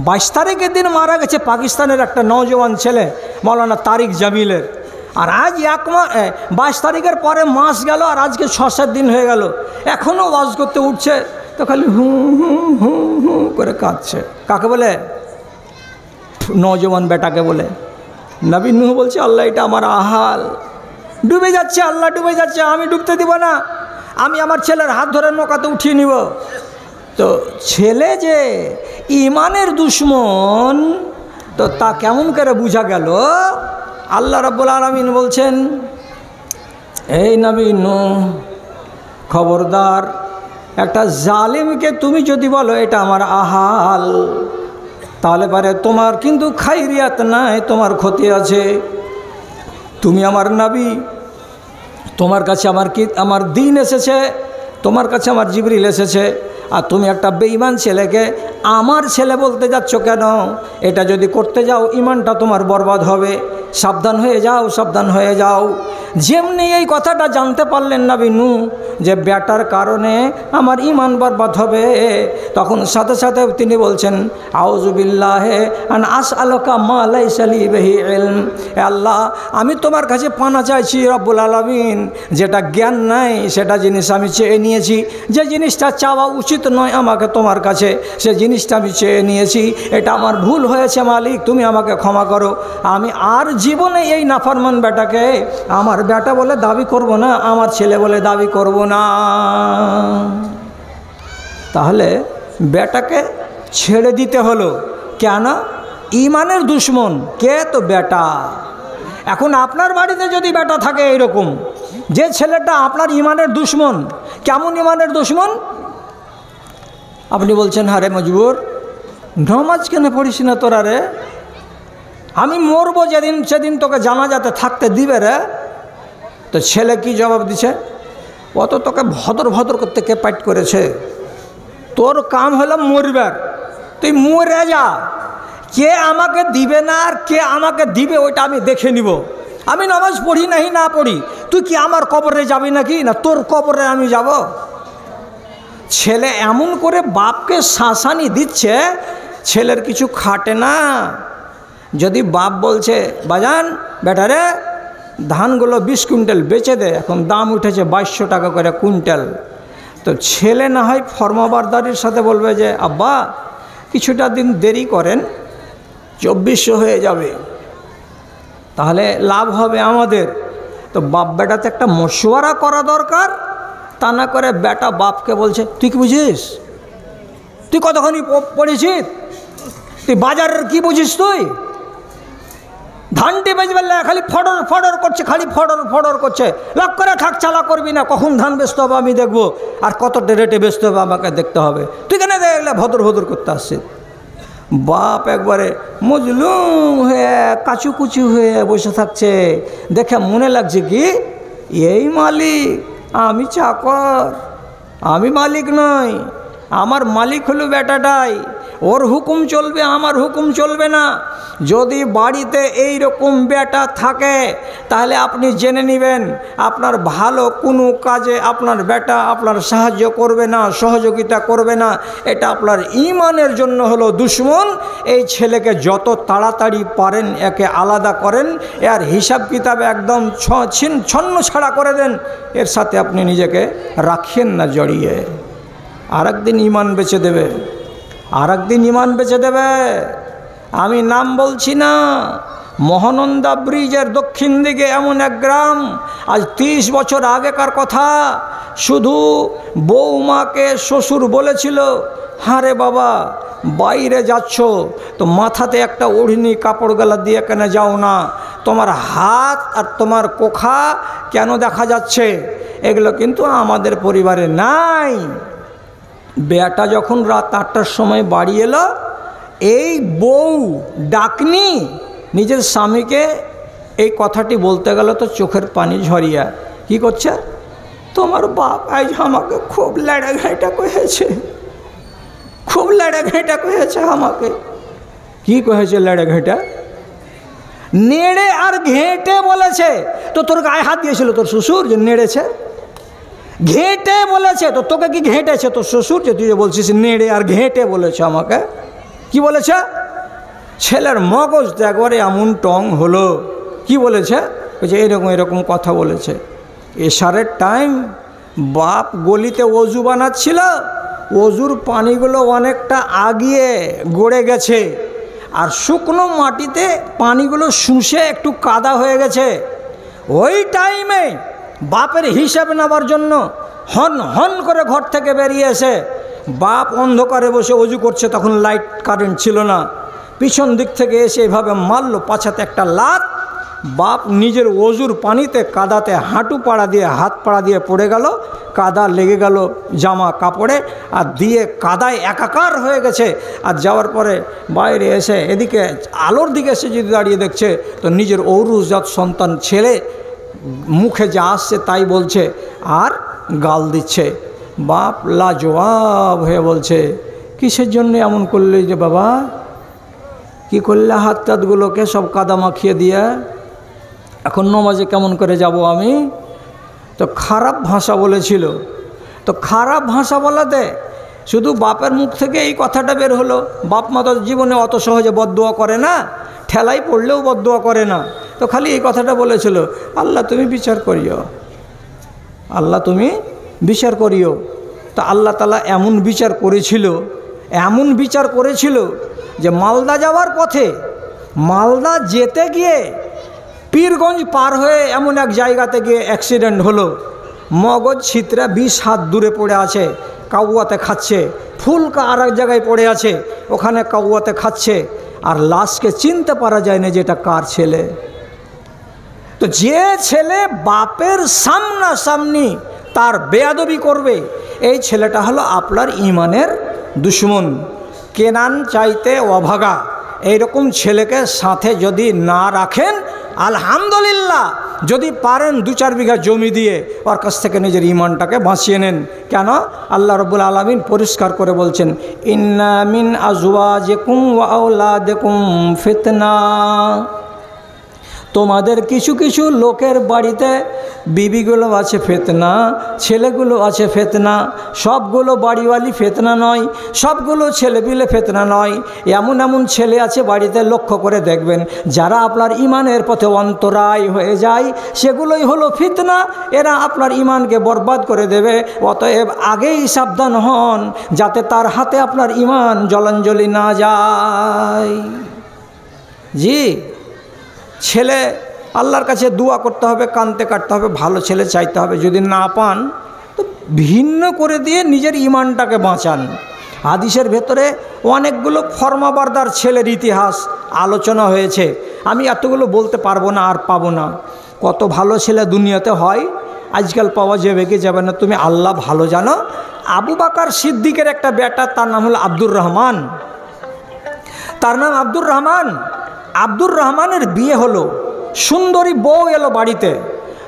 22 তারিখের দিন মারা গেছে পাকিস্তানের একটা নওজওয়ান ছেলে মৌলানা তারিক জামিলের। আর আজ 22 তারিখের পরে মাস গেল, আর আজকে 6-7 দিন হয়ে গেল, এখনও ওয়াজ করতে উঠছে তো খালি হু হু হু হু করে কাঁদছে। কাকে বলে? নওজওয়ান বেটাকে বলে। নবী নূহ বলছে, আল্লাহ এটা আমার আহাল, ডুবে যাচ্ছে, আল্লাহ ডুবে যাচ্ছে, আমি ডুবতে দিব না, আমি আমার ছেলের হাত ধরে নৌকাতে উঠিয়ে নিব। তো ছেলে যে ইমানের দুশ্মন, তো তা কেমন করে বোঝা গেল? আল্লাহ রাব্বুল আলামিন বলছেন, এই নবী নূহ খবরদার, একটা জালিমকে তুমি যদি বলো এটা আমার আহাল, তাহলে পারে তোমার কিন্তু খাইরিয়াত নাই, তোমার ক্ষতি আছে। তুমি আমার নবী, তোমার কাছে আমার দিন এসেছে, তোমার কাছে আমার জিবরিল এসেছে, আর তুমি একটা বেঈমান ছেলেকে আমার ছেলে বলতে যাচ্ছ কেন? এটা যদি করতে যাও ইমানটা তোমার বরবাদ হবে, সাবধান হয়ে যাও, সাবধান হয়ে যাও। যেমনি এই কথাটা জানতে পারলেন নবী নূহ যে বেটার কারণে আমার ইমান বরবাদ হবে, তখন সাথে সাথে তিনি বলছেন, আউযু বিল্লাহি আন আসআলুকা মা লাইসা লি বিহি ইলম। হে আল্লাহ, আমি তোমার কাছে পানা চাইছি রব্বুল আলামিন, যেটা জ্ঞান নাই সেটা জিনিস আমি চেয়ে নিয়েছি, যে জিনিসটা চাওয়া উচিত নয় আমাকে তোমার কাছে, সে জিনিসটা আমি চেয়ে নিয়েছি, এটা আমার ভুল হয়েছে মালিক, তুমি আমাকে ক্ষমা করো। আমি আর জীবনে এই নাফরমান বেটাকে আমার বেটা বলে দাবি করব না, আমার ছেলে বলে দাবি করব না। তাহলে বেটাকে ছেড়ে দিতে হলো কেন? ইমানের দুশ্মন কে? তো বেটা। এখন আপনার বাড়িতে যদি বেটা থাকে এইরকম, যে ছেলেটা আপনার ইমানের দুশ্মন, কেমন ইমানের দুশ্মন? আপনি বলছেন, হারে মজবুর, নামাজ কেন পড়িস না তোরা রে? আমি মরবো যেদিন সেদিন তোকে জানাজাতে থাকতে দিবে রে। তো ছেলে কি জবাব দিছে? অত তোকে ভদর ভদর করতে কে পাইট করেছে? তোর কাম হলো মরবার, তুই মরে যা। কে আমাকে দিবে না আর কে আমাকে দিবে ওইটা আমি দেখে নিব। আমি নামাজ পড়ি নাহি না পড়ি, তুই কি আমার কবরে যাবি নাকি? না তোর কবরে আমি যাব? ছেলে এমন করে বাপকে শাসানি দিচ্ছে, ছেলের কিছু খাটে না। যদি বাপ বলছে, বাজান বেটারে ধানগুলো 20 কুইন্টাল বেচে দে, এখন দাম উঠেছে 2200 টাকা করে কুইন্টাল, তো ছেলে না হয় ফরমাবারদারির সাথে বলবে যে আব্বা কিছুটা দিন দেরি করেন, 2400 হয়ে যাবে, তাহলে লাভ হবে আমাদের। তো বাপ বেটাতে একটা মশওয়ারা করা দরকার, তা না করে বেটা বাপকে বলছে, তুই কি বুঝিস? তুই কতখানি পড়েছিস? তুই বাজারের কি বুঝিস? তুই ধানটি বেচবে খালি ফডর ফডর করছে, খালি ফডর ফডর করছে। লক করে থাক, চালা করবি না, কখন ধান বেচতে হবে আমি দেখবো, আর কত রেটে বেচতে হবে আমাকে দেখতে হবে। তুই কেন দেখলে ভদর ভদর করতে আসছে? বাপ একবারে মজলুম হয়ে কাচুকুচু হয়ে বসে থাকছে। দেখে মনে লাগছে কি, এই মালিক, আমি চাকর, আমি মালিক নই, আমার মালিক হলো বেটাটাই, ওর হুকুম চলবে, আমার হুকুম চলবে না। যদি বাড়িতে এই রকম বেটা থাকে তাহলে আপনি জেনে নেবেন আপনার ভালো কোনো কাজে আপনার বেটা আপনার সাহায্য করবে না, সহযোগিতা করবে না, এটা আপনার ইমানের জন্য হলো দুশ্মন। এই ছেলেকে যত তাড়াতাড়ি পারেন একে আলাদা করেন, এর হিসাব কিতাব একদম ছন্ন ছাড়া করে দেন, এর সাথে আপনি নিজেকে রাখেন না জড়িয়ে। আর একদিন ইমান বেচে দেবে, আর একদিন ইমান বেচে দেবে। আমি নাম বলছি না, মহানন্দা ব্রিজের দক্ষিণ দিকে এমন এক গ্রাম, আজ 30 বছর আগেকার কথা, শুধু বৌমাকে শ্বশুর বলেছিল, হারে বাবা বাইরে যাচ্ছ তো মাথাতে একটা ওড়নি কাপড় গালা দিয়ে কেন যাও না, তোমার হাত আর তোমার কোখা কেন দেখা যাচ্ছে? এগুলো কিন্তু আমাদের পরিবারে নাই। বেটা যখন রাত 8টার সময় বাড়ি এলো, এই বউ ডাকনি নিজের স্বামীকে এই কথাটি বলতে গেল তো চোখের পানি ঝরিয়া কি করছে, তোমার বাপ আজ আমাকে খুব লেড়ে ঘেঁটা কহেছে, খুব লেড়ে ঘেঁটা কহেছে আমাকে। কি কহেছে লেড়ে ঘেঁটা? নেড়ে আর ঘেঁটে বলেছে। তো তোর গায়ে হাত দিয়েছিল তোর শ্বশুর যে নেড়েছে? ঘেঁটে বলেছে। তো তোকে কি ঘেঁটেছে তোর শ্বশুর যে তুই যে বলছিস নেড়ে আর ঘেঁটে বলেছে আমাকে? কি বলেছে? ছেলের মগজটা একবারে এমন টং হলো। কি বলেছে? বলছে এরকম এরকম কথা বলেছে। এশারের টাইম বাপ গলিতে অজু বানাচ্ছিল, অজুর পানিগুলো অনেকটা আগিয়ে গড়ে গেছে, আর শুকনো মাটিতে পানিগুলো শুষে একটু কাদা হয়ে গেছে। ওই টাইমে বাপের হিসাব নেওয়ার জন্য হন হন করে ঘর থেকে বেরিয়ে এসে বাপ অন্ধকারে বসে অজু করছে, তখন লাইট কারেন্ট ছিল না, পিছন দিক থেকে এসে এভাবে মারল পাছাতে একটা লাত। বাপ নিজের অজুর পানিতে কাদাতে হাঁটু পাড়া দিয়ে হাত পাড়া দিয়ে পড়ে গেল, কাদা লেগে গেল জামা কাপড়ে, আর দিয়ে কাদায় একাকার হয়ে গেছে। আর যাওয়ার পরে বাইরে এসে এদিকে আলোর দিকে এসে যদি দাঁড়িয়ে দেখছে তো নিজের ঔরুজাত সন্তান ছেলে মুখে যা আসছে তাই বলছে আর গাল দিচ্ছে। বাপ লাজবাব হয়ে বলছে, কিসের জন্য এমন করলে যে বাবা? কি করলে হাত টাতগুলোকে সব কাদা মাখিয়ে দিয়ে? এখন নমাজে কেমন করে যাব আমি? তো খারাপ ভাষা বলেছিল। তো খারাপ ভাষা বলাতে শুধু বাপের মুখ থেকে এই কথাটা বের হলো। বাপ মা তো জীবনে অত সহজে বদদোয়া করে না, ঠেলাই পড়লেও বদদোয়া করে না। তো খালি এই কথাটা বলেছিল, আল্লাহ তুমি বিচার করিও, আল্লাহ তুমি বিচার করিও। তো আল্লাহ তাআলা এমন বিচার করেছিল, এমন বিচার করেছিল যে মালদা যাওয়ার পথে, মালদা যেতে গিয়ে পীরগঞ্জ পার হয়ে এমন এক জায়গাতে গিয়ে অ্যাক্সিডেন্ট হলো। মগজ ছিতরা 20 হাত দূরে পড়ে আছে, কাউয়াতে খাচ্ছে। ফুলকা আর এক জায়গায় পড়ে আছে, ওখানে কাউয়াতে খাচ্ছে। আর লাশকে চিনতে পারা যায় না যে এটা কার ছেলে। তো যে ছেলে বাপের সামনাসামনি তার বেয়াদবি করবে, এই ছেলেটা হলো আপনার ইমানের দুশমন, কেনান চাইতে অভাগা। এইরকম ছেলেকে সাথে যদি না রাখেন, আলহামদুলিল্লাহ, যদি পারেন 2-4 বিঘা জমি দিয়ে ওর কাছ থেকে নিজের ইমানটাকে বাঁচিয়ে নেন। কেন? আল্লাহ রাব্বুল আলামিন পরিষ্কার করে বলছেন, ইন্না মিন আজওয়াজিকুম ওয়া আওলাদিকুম ফিতনা। তোমাদের কিছু কিছু লোকের বাড়িতে বিবিগুলো আছে ফিতনা, ছেলেগুলো আছে ফিতনা। সবগুলো বাড়িওয়ালি ফিতনা নয়, সবগুলো ছেলেপিলে ফিতনা নয়। এমন এমন ছেলে আছে বাড়িতে, লক্ষ্য করে দেখবেন, যারা আপনার ইমানের পথে অন্তরায় হয়ে যায়, সেগুলোই হলো ফিতনা। এরা আপনার ইমানকে বরবাদ করে দেবে। অতএব আগেই সাবধান হন, যাতে তার হাতে আপনার ইমান জলাঞ্জলি না যায়। জি, ছেলে আল্লাহর কাছে দোয়া করতে হবে, কানতে কাটতে হবে, ভালো ছেলে চাইতে হবে। যদি না পান তো ভিন্ন করে দিয়ে নিজের ইমানটাকে বাঁচান। হাদিসের ভেতরে অনেকগুলো ফরমাবারদার ছেলের ইতিহাস আলোচনা হয়েছে। আমি এতগুলো বলতে পারবো না, আর পাবো না। কত ভালো ছেলে দুনিয়াতে হয়, আজকাল পাওয়া যাবে কি যাবে না তুমি আল্লাহ ভালো জানো। আবু বকর সিদ্দিকের একটা বেটা, তার নাম হলো আব্দুর রহমান। তার নাম আব্দুর রহমান। আব্দুর রহমানের বিয়ে হলো, সুন্দরী বউ এলো বাড়িতে।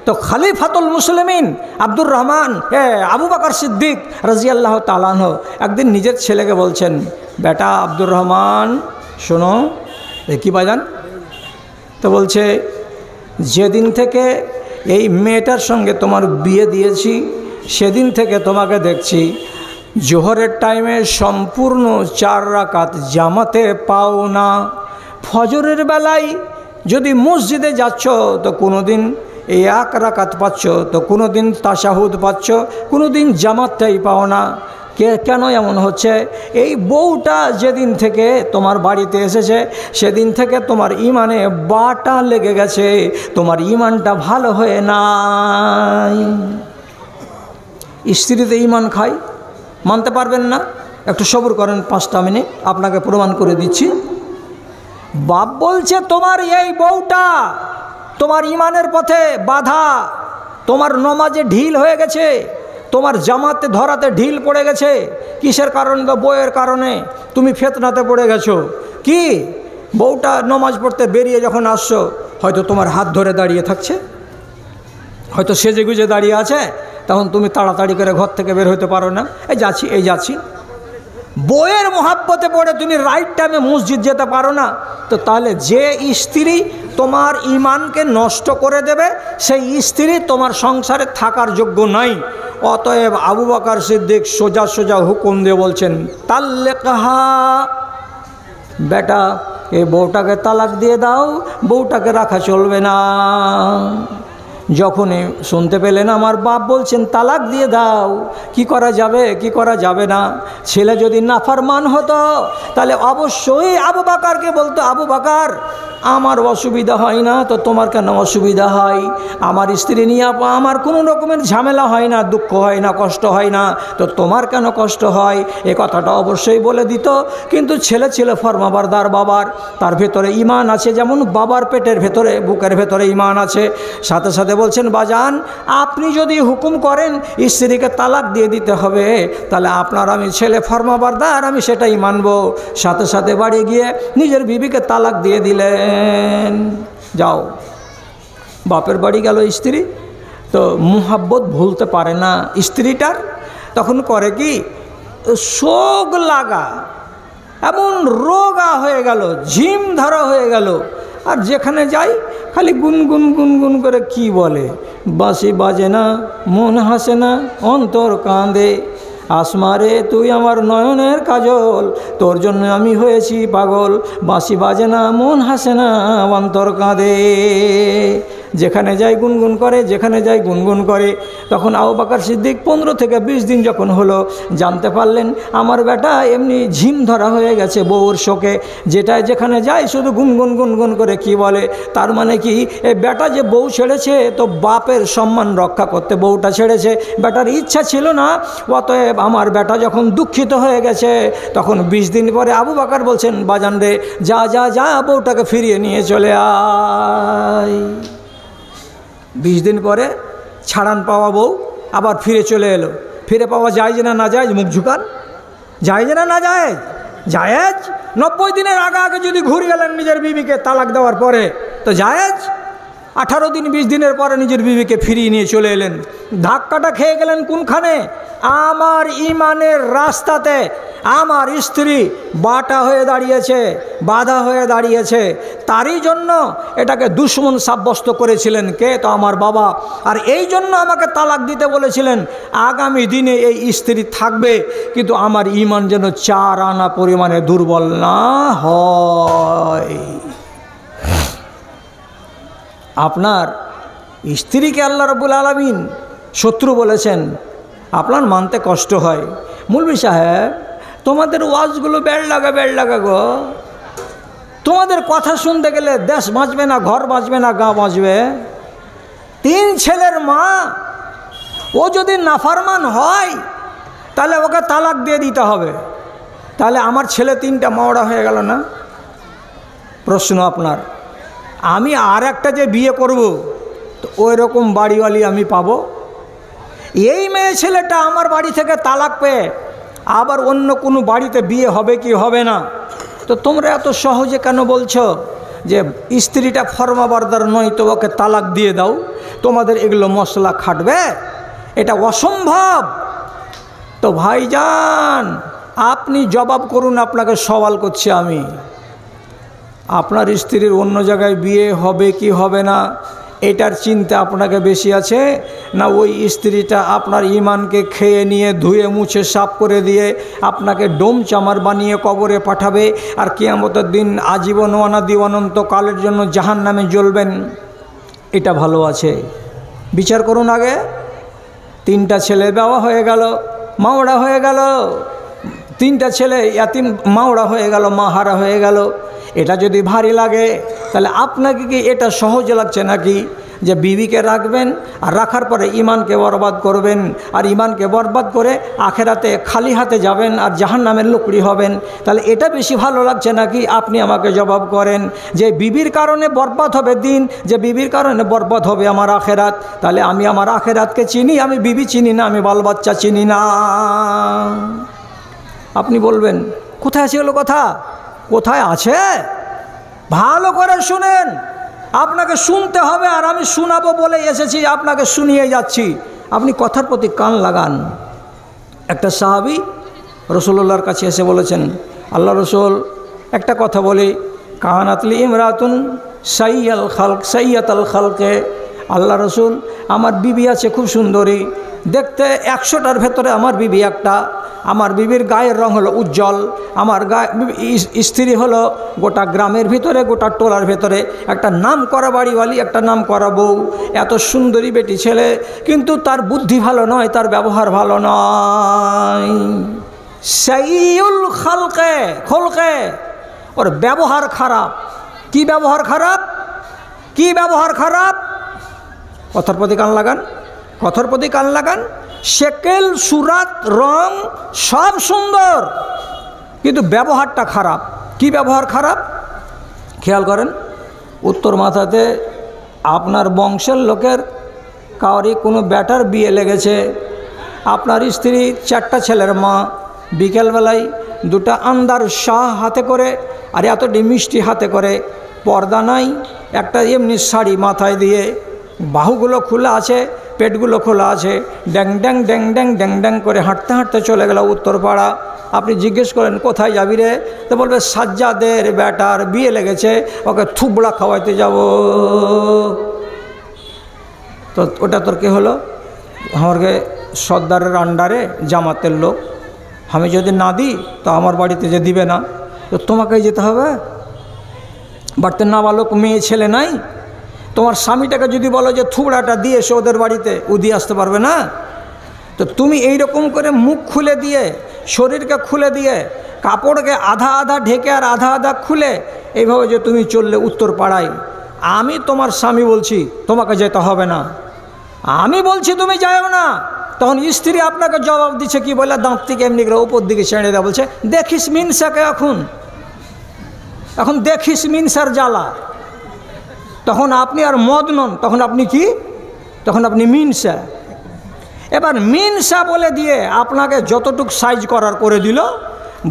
তো খলিফাতুল মুসলিমিন আব্দুর রহমান আবু বকর সিদ্দিক রাদিয়াল্লাহু তাআলা আনহু একদিন নিজের ছেলেকে বলছেন, বেটা আব্দুর রহমান শোনো। কি বাজান? তো বলছে, যেদিন থেকে এই মেয়েটার সঙ্গে তোমার বিয়ে দিয়েছি, সেদিন থেকে তোমাকে দেখছি জোহরের টাইমে সম্পূর্ণ 4 রাকাত জামাতে পাও না। ফজরের বেলায় যদি মসজিদে যাচ্ছ তো কোনো দিন এই 1 রাকাত পাচ্ছ, তো কোনো দিন তাশাহুদ পাচ্ছ, কোনো দিন জামাতটাই পাও না। কেন এমন হচ্ছে? এই বউটা যেদিন থেকে তোমার বাড়িতে এসেছে, সেদিন থেকে তোমার ইমানে বাটা লেগে গেছে, তোমার ইমানটা ভালো হয়ে নাই। স্ত্রীতে ইমান খায়, মানতে পারবেন না? একটু সবর করেন 5টা মিনিট, আপনাকে প্রমাণ করে দিচ্ছি। বাপ বলছে, তোমার এই বউটা তোমার ইমানের পথে বাধা, তোমার নমাজে ঢিল হয়ে গেছে, তোমার জামাতে ধরাতে ঢিল পড়ে গেছে। কিসের কারণে? তো বউয়ের কারণে তুমি ফিতনাতে পড়ে গেছো। কি? বউটা নমাজ পড়তে বেরিয়ে যখন আসছো, হয়তো তোমার হাত ধরে দাঁড়িয়ে থাকছে, হয়তো সেজে গুজে দাঁড়িয়ে আছে, তখন তুমি তাড়াতাড়ি করে ঘর থেকে বের হতে পারো না, এই যাচ্ছি এই যাচ্ছি। বউয়ের মোহাব্বতে পড়ে তুমি রাইট টাইমে মসজিদ যেতে পারো না। তো তাহলে যে স্ত্রী তোমার ইমানকে নষ্ট করে দেবে, সেই স্ত্রী তোমার সংসারে থাকার যোগ্য নাই। অতএব আবু বকর সিদ্দিক সোজা সোজা হুকুম দিয়ে বলছেন, তাল্লিকহা, বেটা এই বউটাকে তালাক দিয়ে দাও, বউটাকে রাখা চলবে না। যখনই শুনতে পেলেন আমার বাপ বলছেন তালাক দিয়ে দাও, কি করা যাবে কি করা যাবে না। ছেলে যদি নাফরমান হতো তাহলে অবশ্যই আবু বকরকে বলতো, আবু বকর আমার অসুবিধা হয় না তো তোমার কেন অসুবিধা হয়? আমার স্ত্রী নিয়ে আমার কোনো রকমের ঝামেলা হয় না, দুঃখ হয় না, কষ্ট হয় না, তো তোমার কেন কষ্ট হয়? এ কথাটা অবশ্যই বলে দিত। কিন্তু ছেলে ছিল ফরমাবরদার বাবার, তার ভেতরে ঈমান আছে, যেমন বাবার পেটের ভেতরে বুকের ভেতরে ঈমান আছে। সাথে সাথে বলছেন বাজান আপনি যদি হুকুম করেন স্ত্রীকে তালাক দিয়ে দিতে হবে তাহলে আপনার আমি ছেলে ফরমাবরদার, আমি সেটাই মানব। সাথে সাথে বাড়ি গিয়ে নিজের বিবিকে তালাক দিয়ে দিলেন। যাও, বাপের বাড়ি গেল স্ত্রী, তো মুহাব্বত ভুলতে পারে না স্ত্রীটার, তখন করে কি শোক লাগা, এমন রোগা হয়ে গেল, ঝিম ধরা হয়ে গেল। আর যেখানে যাই খালি গুনগুন গুনগুন করে কি বলে, বাঁশি বাজে না, মন হাসে না, অন্তর কাঁদে, আসমারে তুই আমার নয়নের কাজল, তোর জন্য আমি হয়েছি পাগল, বাঁশি বাজে না, মন হাসে না, অন্তর কাঁদে। যেখানে যাই গুনগুন করে, যেখানে যাই গুনগুন করে। তখন আবু বকর সিদ্দিক 15 থেকে 20 দিন যখন হলো, জানতে পারলেন আমার বেটা এমনি ঝিম ধরা হয়ে গেছে বউর শোকে, যেটায় যেখানে যায় শুধু গুনগুন গুনগুন করে কি বলে। তার মানে কি এই বেটা যে বউ ছেড়েছে তো বাপের সম্মান রক্ষা করতে বউটা ছেড়েছে, বেটার ইচ্ছা ছিল না। অতএব আমার বেটা যখন দুঃখিত হয়ে গেছে তখন 20 দিন পরে আবু বকর বলছেন বাজান রে যা যা যা বউটাকে ফিরিয়ে নিয়ে চলে আয়। 20 দিন পরে ছাড়ান পাওয়া বউ আবার ফিরে চলে এলো। ফিরে পাওয়া যায় যে না যায়, মুখ ঝুকান, যায় যে না যায়, জায়েজ। 90 দিনের আগে আগে যদি ঘুরে গেলেন নিজের বিবিকে তালাক দেওয়ার পরে তো জায়েজ। 18 দিন 20 দিনের পরে নিজের বিবিকে ফিরিয়ে নিয়ে চলে এলেন। ধাক্কাটা খেয়ে গেলেন কোনখানে? আমার ঈমানের রাস্তাতে। আমার স্ত্রী বাটা হয়ে দাঁড়িয়েছে, বাধা হয়ে দাঁড়িয়েছে, তারই জন্য এটাকে দুশমন সাব্যস্ত করেছিলেন কে? তো আমার বাবা। আর এই জন্য আমাকে তালাক দিতে বলেছিলেন। আগামী দিনে এই স্ত্রী থাকবে কিন্তু আমার ঈমান যেন 4 আনা পরিমাণে দুর্বল না হয়। আপনার স্ত্রীকে আল্লাহ রাব্বুল আলামিন শত্রু বলেছেন, আপনার মানতে কষ্ট হয়। মৌলভী সাহেব তোমাদের ওয়াজগুলো বেড় লাগা গো, তোমাদের কথা শুনতে গেলে দেশ বাঁচবে না, ঘর বাঁচবে না, গাঁ বাঁচবে। 3 ছেলের মা, ও যদি নাফরমান হয় তাহলে ওকে তালাক দিয়ে দিতে হবে। তাহলে আমার ছেলে 3টা মাওড়া হয়ে গেল না? প্রশ্ন আপনার, আমি আর একটা যে বিয়ে করব তো ওই রকম বাড়িওয়ালি আমি পাবো? এই মেয়ে ছেলেটা আমার বাড়ি থেকে তালাক পেয়ে আবার অন্য কোনো বাড়িতে বিয়ে হবে কি হবে না? তো তোমরা এত সহজে কেন বলছো যে স্ত্রীটা ফরমাবরদার নয় তো ওকে তালাক দিয়ে দাও? তোমাদের এগুলো মশলা খাটবে? এটা অসম্ভব। তো ভাইজান আপনি জবাব করুন, আপনাকে সওয়াল করছি আমি। আপনার স্ত্রীর অন্য জায়গায় বিয়ে হবে কি হবে না এটার চিন্তা আপনাকে বেশি আছে, না ওই স্ত্রীটা আপনার ঈমানকে খেয়ে নিয়ে ধুয়ে মুছে সাফ করে দিয়ে আপনাকে ডোম চামার বানিয়ে কবরে পাঠাবে আর কিয়ামতের দিন আজীবন অনাদি অনন্ত কালের জন্য জাহান্নামে জ্বলবেন? এটা ভালো আছে? বিচার করুন আগে। 3টা ছেলে বাবা হয়ে গেল, মাওড়া হয়ে গেল, 3টা ছেলে ইয়াতিম মাওড়া হয়ে গেল, মাহারা হয়ে গেল। এটা যদি ভারী লাগে তাহলে আপনাকে কি এটা সহজ লাগছে নাকি যে বিবিকে রাখবেন আর রাখার পরে ঈমানকে বরবাদ করবেন, আর ঈমানকে বরবাদ করে আখেরাতে খালি হাতে যাবেন আর জাহান্নামের লুকড়ি হবেন? তাহলে এটা বেশি ভালো লাগছে নাকি? আপনি আমাকে জবাব করেন। যে বিবির কারণে বরবাদ হবে দিন, যে বিবির কারণে বরবাদ হবে আমার আখেরাত, তাহলে আমি আমার আখেরাতকে চিনি, আমি বিবি চিনি না, আমি বাল বাচ্চা চিনি না। আপনি বলবেন কোথায় আছে এগুলো কথা? কোথায় আছে? ভালো করে শুনেন, আপনাকে শুনতে হবে। আর আমি শোনাবো বলে এসেছি, আপনাকে শুনিয়ে যাচ্ছি, আপনি কথার প্রতি কান লাগান। একটা সাহাবী রাসূলুল্লাহর কাছে এসে বলেছেন, আল্লাহ রসুল একটা কথা বলি, কানাতলি ইমরাতুন সাইয়াতাল খালকে, আল্লাহ রসুল আমার বিবি আছে খুব সুন্দরী, দেখতে 100টার ভেতরে আমার বিবি একটা, আমার বিবির গায়ের রং হলো উজ্জ্বল, আমার স্ত্রী হলো গোটা গ্রামের ভিতরে, গোটা টোলার ভেতরে একটা নাম করা বাড়িওয়ালি, একটা নাম করা বউ, এত সুন্দরী বেটি ছেলে, কিন্তু তার বুদ্ধি ভালো নয়, তার ব্যবহার ভালো নয়। সাইয়ুল খালকে খলকে, ওর ব্যবহার খারাপ। কি ব্যবহার খারাপ? কি ব্যবহার খারাপ? কথার প্রতি কান লাগান, কথার প্রতি কান লাগান। শেকেল সুরাত রং সব সুন্দর, কিন্তু ব্যবহারটা খারাপ। কি ব্যবহার খারাপ? খেয়াল করেন, উত্তর মাথাতে আপনার বংশের লোকের কাউরি কোনো ব্যাটার বিয়ে লেগেছে, আপনার স্ত্রী 4টা ছেলের মা, বিকেলবেলায় 2টা আন্দার শাহ হাতে করে আর এতটি মিষ্টি হাতে করে, পর্দা নাই, একটা এমনি শাড়ি মাথায় দিয়ে, বাহুগুলো খোলা আছে, পেটগুলো খোলা আছে, ড্যাং ড্যাং ড্যাং ড্যাং ড্যাং ড্যাং করে হাঁটতে হাঁটতে চলে গেল উত্তরপাড়া। আপনি জিজ্ঞেস করেন কোথায় যাবি রে, তো বলবে সাজ্জাদের ব্যাটার বিয়ে লেগেছে, ওকে থুবড়া খাওয়াইতে যাব। তো ওটা তোর কে হলো? আমাকে সর্দারের আন্ডারে জামাতের লোক, আমি যদি না দিই তো আমার বাড়িতে যে দিবে না, তো তোমাকেই যেতে হবে। বাড়িতে নাবালক মেয়ে ছেলে নাই, তোমার স্বামীটাকে যদি বলো যে থুবড়াটা দিয়ে এসে ওদের বাড়িতে, ও দিয়ে আসতে পারবে না। তো তুমি এই রকম করে মুখ খুলে দিয়ে, শরীরকে খুলে দিয়ে, কাপড়কে আধা আধা ঢেকে আর আধা আধা খুলে এইভাবে যে তুমি চললে উত্তর পাড়ায়, আমি তোমার স্বামী বলছি তোমাকে যেতে হবে না, আমি বলছি তুমি যাও না। তখন স্ত্রী আপনাকে জবাব দিচ্ছে কি বলে, দাঁত থেকে এমনি করে উপর দিকে ছেড়ে দেওয়া, বলছে দেখিস মিনসাকে, এখন দেখিস মিনসার জ্বালা। তখন আপনি আর মদ নন, তখন আপনি কি? তখন আপনি মিনসা। এবার মিনসা বলে দিয়ে আপনাকে যতটুক সাইজ করার করে দিল,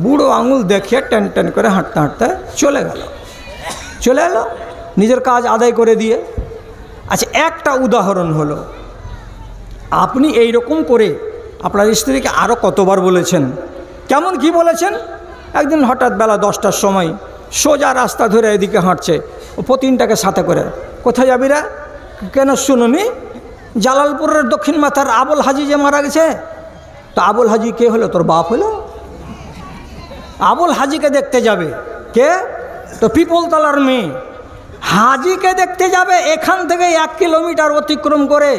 বুড়ো আঙুল দেখিয়ে টেন টেন করে হাঁটতে হাঁটতে চলে এলো নিজের কাজ আদায় করে দিয়ে। আচ্ছা, একটা উদাহরণ হলো, আপনি এই রকম করে আপনার স্ত্রীকে আরও কতবার বলেছেন? কেমন কি বলেছেন? একদিন হঠাৎ বেলা 10টার সময় সোজা রাস্তা ধরে এদিকে হাঁটছে, ও পতিনটাকে সাথে করে, কোথায় যাবি রে? কেন শুনুনি? জালালপুরের দক্ষিণ মাথার আবুল হাজি যে মারা গেছে, তো আবুল হাজি কে হলো? তোর বাপ হলো। আবুল হাজিকে দেখতে যাবে কে? তো পিপলতলার মেয়ে। হাজিকে দেখতে যাবে এখান থেকে 1 কিলোমিটার অতিক্রম করে,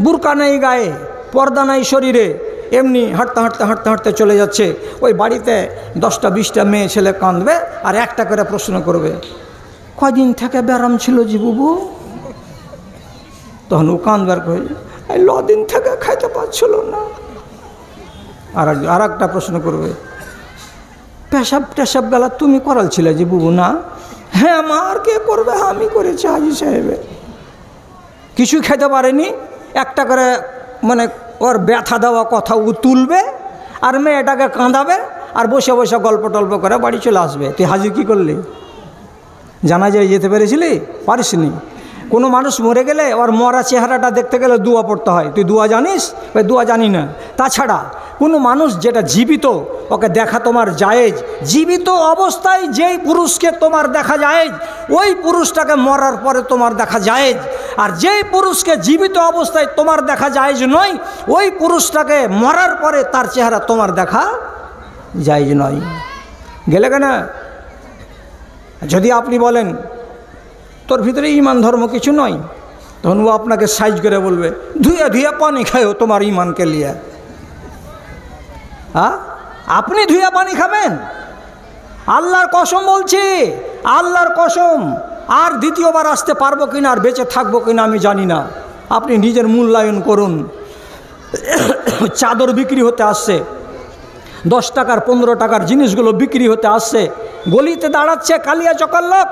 বুরকা নেই গায়ে, পর্দা নাই শরীরে, এমনি হাঁটতে হাঁটতে হাঁটতে হাঁটতে চলে যাচ্ছে। ওই বাড়িতে 10টা 20টা মেয়ে ছেলে কাঁদবে আর একটা করে প্রশ্ন করবে, কয়দিন থেকে ব্যারাম ছিল জি বুবু? তখন ও কাঁদবার করে, 9 দিন থেকে খাইতে পারছিল না। আর একটা প্রশ্ন করবে, পেশাব বেলা তুমি করাল ছিলে জি বুবু? না। হ্যাঁ মা, আর কে করবে? আমি করেছি হাজি সাহেবে। কিছু খেতে পারেনি, একটা করে মানে ওর ব্যথা দেওয়া কথা ও তুলবে আর মেয়েটাকে কাঁদাবে আর বসে বসে গল্প টল্প করে বাড়ি চলে আসবে। তুই হাজি কী করলি? জানা যায় যেতে পেরেছিলি? পারিসনি। কোনো মানুষ মরে গেলে ওর মরা চেহারাটা দেখতে গেলে দোয়া পড়তে হয়। তুই দোয়া জানিস? ভাই দোয়া জানি না। তাছাড়া কোনো মানুষ যেটা জীবিত, ওকে দেখা তোমার জায়েজ। জীবিত অবস্থায় যেই পুরুষকে তোমার দেখা জায়েজ, ওই পুরুষটাকে মরার পরে তোমার দেখা জায়েজ। আর যেই পুরুষকে জীবিত অবস্থায় তোমার দেখা জায়েজ নয়, ওই পুরুষটাকে মরার পরে তার চেহারা তোমার দেখা জায়েজ নয়। গেলে কেন? যদি আপনি বলেন তোর ভিতরে ইমান ধর্ম কিছু নয়, তখন ও আপনাকে সাইজ করে বলবে, ধুয়ে ধুয়ে পানি খাও তোমার ইমানকে লিয়ে। আপনি ধুয়ে পানি খাবেন? আল্লাহর কসম বলছি, আল্লাহর কসম, আর দ্বিতীয়বার আসতে পারবো কিনা আর বেঁচে থাকবো কিনা আমি জানি না। আপনি নিজের মূল্যায়ন করুন। চাদর বিক্রি হতে আসছে, 10 টাকার 15 টাকার জিনিসগুলো বিক্রি হতে আসছে, গলিতে দাঁড়াচ্ছে কালিয়া চকার লোক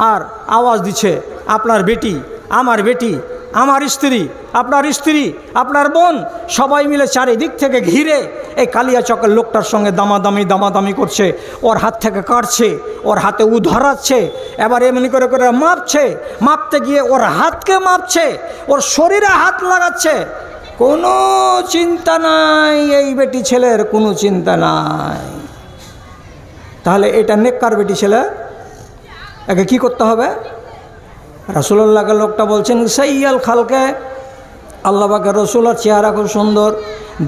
আর আওয়াজ দিচ্ছে, আপনার বেটি, আমার বেটি, আমার স্ত্রী, আপনার স্ত্রী, আপনার বোন, সবাই মিলে চারিদিক থেকে ঘিরে এই কালিয়া চকের লোকটার সঙ্গে দামাদামি করছে। ওর হাত থেকে কাটছে, ওর হাতে উ ধরাচ্ছে, এবার এমনি করে করে মাপছে, মাপতে গিয়ে ওর হাতকে মাপছে, ওর শরীরে হাত লাগাচ্ছে। কোনো চিন্তা নাই এই বেটি ছেলের, কোনো চিন্তা নাই। তাহলে এটা নেককার বেটি ছেলে, একে কি করতে হবে? রাসূলুল্লাহকে লোকটা বলছেন, সাইয়াল খালকে আল্লাহ পাকের রসুলের চেহারা খুব সুন্দর,